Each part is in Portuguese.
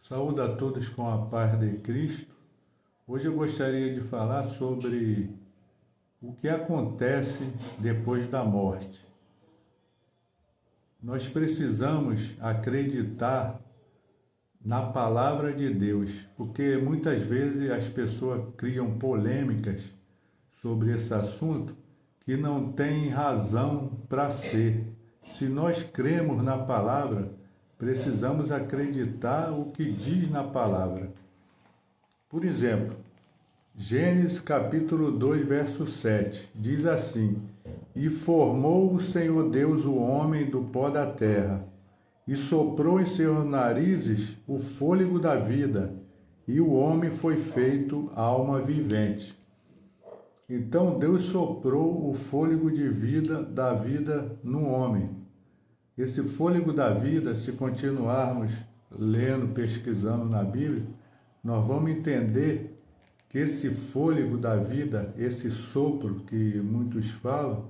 Saúdo a todos com a paz de Cristo. Hoje eu gostaria de falar sobre o que acontece depois da morte. Nós precisamos acreditar na palavra de Deus, porque muitas vezes as pessoas criam polêmicas sobre esse assunto que não tem razão para ser. Se nós cremos na palavra, precisamos acreditar o que diz na palavra. Por exemplo, Gênesis capítulo 2, verso 7, diz assim: E formou o Senhor Deus o homem do pó da terra, e soprou em seus narizes o fôlego da vida, e o homem foi feito alma vivente. Então Deus soprou o fôlego de vida, da vida no homem. Esse fôlego da vida, se continuarmos lendo, pesquisando na Bíblia, nós vamos entender que esse fôlego da vida, esse sopro que muitos falam,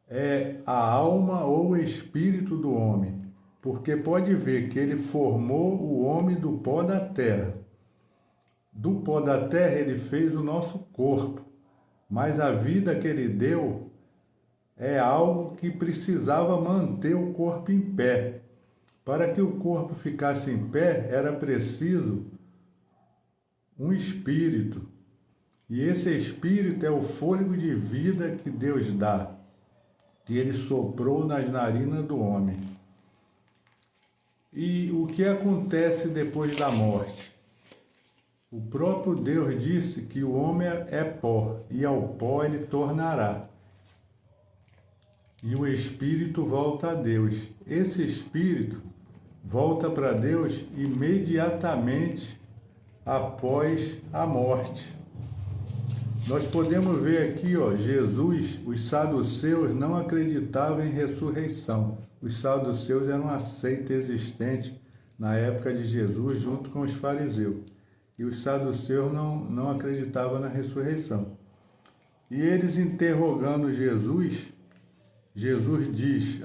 é a alma ou o espírito do homem. Porque pode ver que ele formou o homem do pó da terra. Do pó da terra ele fez o nosso corpo, mas a vida que ele deu é algo que precisava manter o corpo em pé. Para que o corpo ficasse em pé, era preciso um espírito. E esse espírito é o fôlego de vida que Deus dá, que ele soprou nas narinas do homem. E o que acontece depois da morte? O próprio Deus disse que o homem é pó, e ao pó ele tornará. E o espírito volta a Deus. Esse espírito volta para Deus imediatamente após a morte. Nós podemos ver aqui, Jesus, os saduceus não acreditavam em ressurreição. Os saduceus eram uma seita existente na época de Jesus, junto com os fariseus. E os saduceus não acreditavam na ressurreição. E eles interrogando Jesus, Jesus diz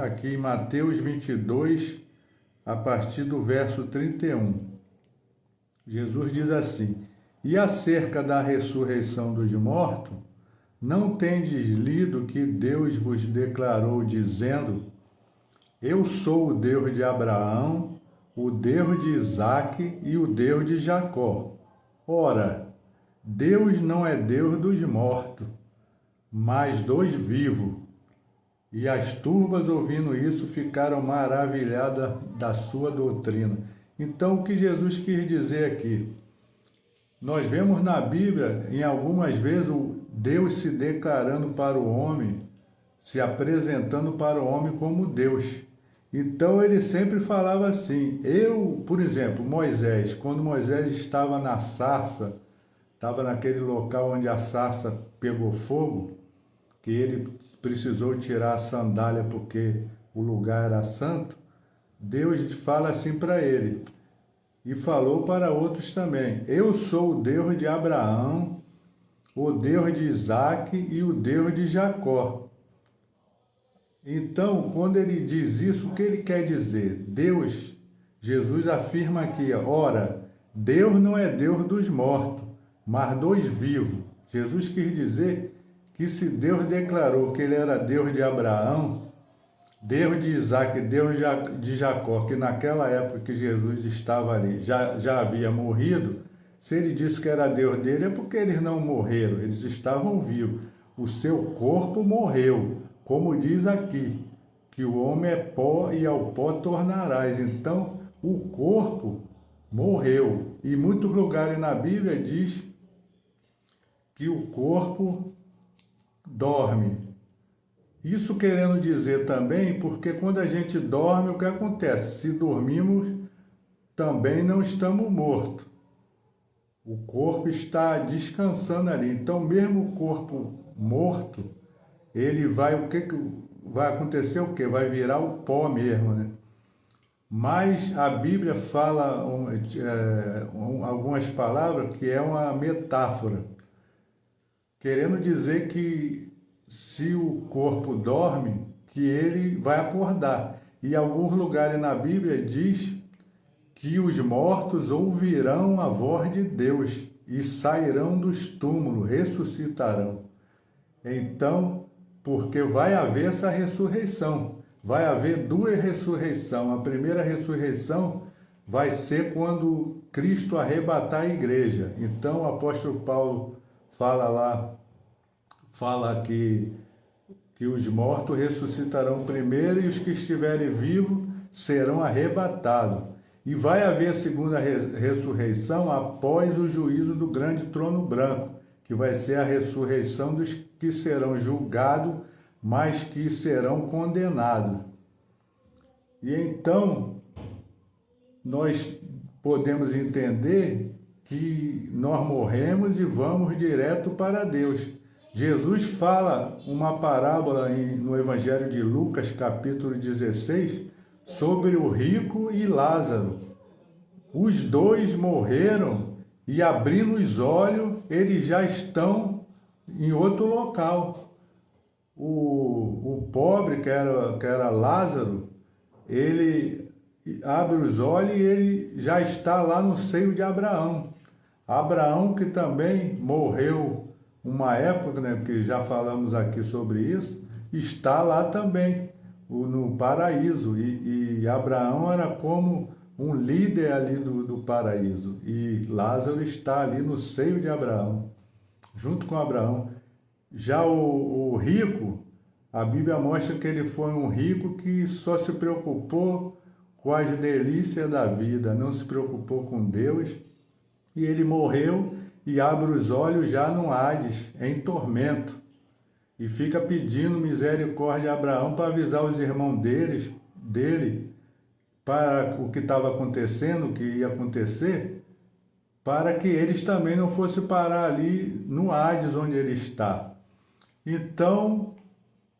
aqui em Mateus 22, a partir do verso 31. Jesus diz assim: E acerca da ressurreição dos mortos, não tendes lido que Deus vos declarou, dizendo: Eu sou o Deus de Abraão, o Deus de Isaque e o Deus de Jacó. Ora, Deus não é Deus dos mortos, mas dos vivos. E as turbas, ouvindo isso, ficaram maravilhadas da sua doutrina. Então, o que Jesus quis dizer aqui? Nós vemos na Bíblia, em algumas vezes, Deus se declarando para o homem, se apresentando para o homem como Deus. Então, ele sempre falava assim. Por exemplo, Moisés, quando Moisés estava na sarça, estava naquele local onde a sarça pegou fogo, que ele precisou tirar a sandália porque o lugar era santo, Deus fala assim para ele, e falou para outros também: Eu sou o Deus de Abraão, o Deus de Isaque e o Deus de Jacó. Então, quando ele diz isso, o que ele quer dizer? Jesus afirma aqui: ora, Deus não é Deus dos mortos, mas dos vivos. Jesus quis dizer que se Deus declarou que ele era Deus de Abraão, Deus de Isaque, Deus de Jacó, que naquela época que Jesus estava ali já havia morrido, se ele disse que era Deus dele, é porque eles não morreram, eles estavam vivos. O seu corpo morreu, como diz aqui, que o homem é pó e ao pó tornarás. Então, o corpo morreu. E em muitos lugares na Bíblia diz que o corpo dorme. Isso querendo dizer também, porque quando a gente dorme, o que acontece? Se dormimos, também não estamos mortos. O corpo está descansando ali. Então, mesmo o corpo morto, ele vai, o que vai acontecer? O que? Vai virar o pó mesmo, né? Mas a Bíblia fala algumas palavras que é uma metáfora, querendo dizer que se o corpo dorme, que ele vai acordar. E em alguns lugares na Bíblia diz que os mortos ouvirão a voz de Deus e sairão dos túmulos, ressuscitarão. Então, porque vai haver essa ressurreição, vai haver duas ressurreições. A primeira ressurreição vai ser quando Cristo arrebatar a igreja. Então, o apóstolo Paulo fala que os mortos ressuscitarão primeiro e os que estiverem vivos serão arrebatados. E vai haver a segunda ressurreição após o juízo do grande trono branco, que vai ser a ressurreição dos que serão julgados, mas que serão condenados. E então, nós podemos entender que nós morremos e vamos direto para Deus. Jesus fala uma parábola no Evangelho de Lucas, capítulo 16, sobre o rico e Lázaro. Os dois morreram e, abrindo os olhos, eles já estão em outro local. O pobre, que era Lázaro, ele abre os olhos e ele já está lá no seio de Abraão. Abraão, que também morreu uma época, né, que já falamos aqui sobre isso, está lá também, no paraíso. E Abraão era como um líder ali do paraíso. E Lázaro está ali no seio de Abraão, junto com Abraão. Já o rico, a Bíblia mostra que ele foi um rico que só se preocupou com as delícias da vida, não se preocupou com Deus, e ele morreu e abre os olhos já no Hades, em tormento, e fica pedindo misericórdia a Abraão para avisar os irmãos dele para o que estava acontecendo, o que ia acontecer, para que eles também não fossem parar ali no Hades onde ele está. Então,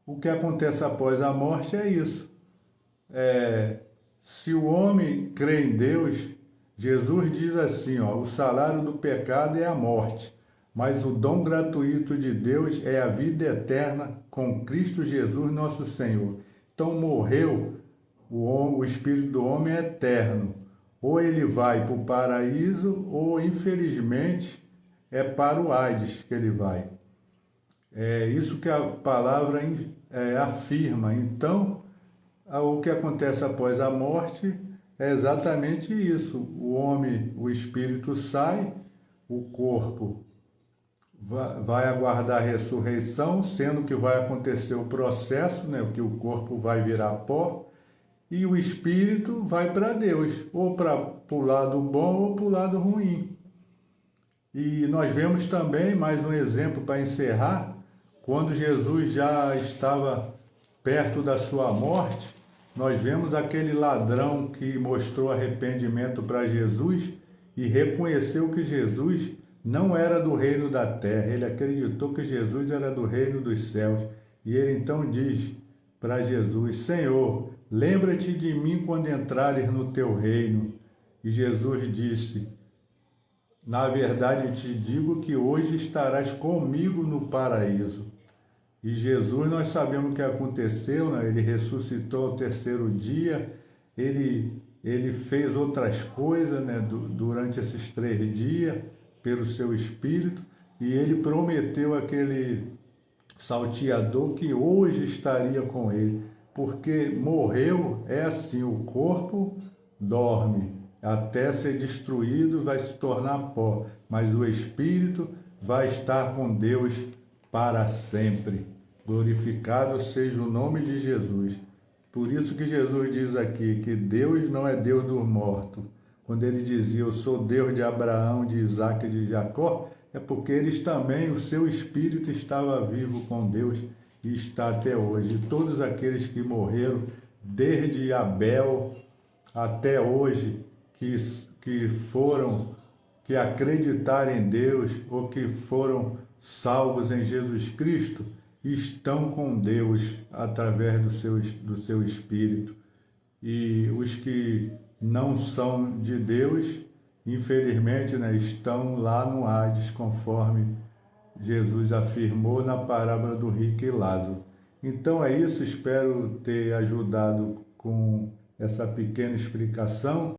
o que acontece após a morte é isso. Se o homem crê em Deus, Jesus diz assim, o salário do pecado é a morte, mas o dom gratuito de Deus é a vida eterna com Cristo Jesus nosso Senhor. Então morreu, o espírito do homem é eterno. Ou ele vai para o paraíso, ou infelizmente é para o Hades que ele vai. É isso que a palavra afirma. Então, o que acontece após a morte é exatamente isso. O homem, o espírito sai, o corpo vai aguardar a ressurreição, sendo que vai acontecer o processo, né, que o corpo vai virar pó, e o espírito vai para Deus, ou para o lado bom ou para o lado ruim. E nós vemos também, mais um exemplo para encerrar, quando Jesus já estava perto da sua morte, nós vemos aquele ladrão que mostrou arrependimento para Jesus e reconheceu que Jesus não era do reino da terra, ele acreditou que Jesus era do reino dos céus. E ele então diz para Jesus: Senhor, lembra-te de mim quando entrares no teu reino. E Jesus disse: na verdade te digo que hoje estarás comigo no paraíso. E Jesus, nós sabemos o que aconteceu, né? Ele ressuscitou ao terceiro dia, ele fez outras coisas, né, durante esses 3 dias, pelo seu Espírito, e ele prometeu àquele salteador que hoje estaria com ele, porque morreu, é assim, o corpo dorme, até ser destruído, vai se tornar pó, mas o Espírito vai estar com Deus para sempre. Glorificado seja o nome de Jesus. Por isso que Jesus diz aqui que Deus não é Deus dos mortos. Quando ele dizia, eu sou Deus de Abraão, de Isaac e de Jacó, é porque eles também, o seu espírito estava vivo com Deus e está até hoje. E todos aqueles que morreram, desde Abel até hoje, que acreditaram em Deus ou que foram salvos em Jesus Cristo, estão com Deus através do seu Espírito. E os que não são de Deus, infelizmente, né, estão lá no Hades, conforme Jesus afirmou na parábola do rico e Lázaro. Então é isso, espero ter ajudado com essa pequena explicação.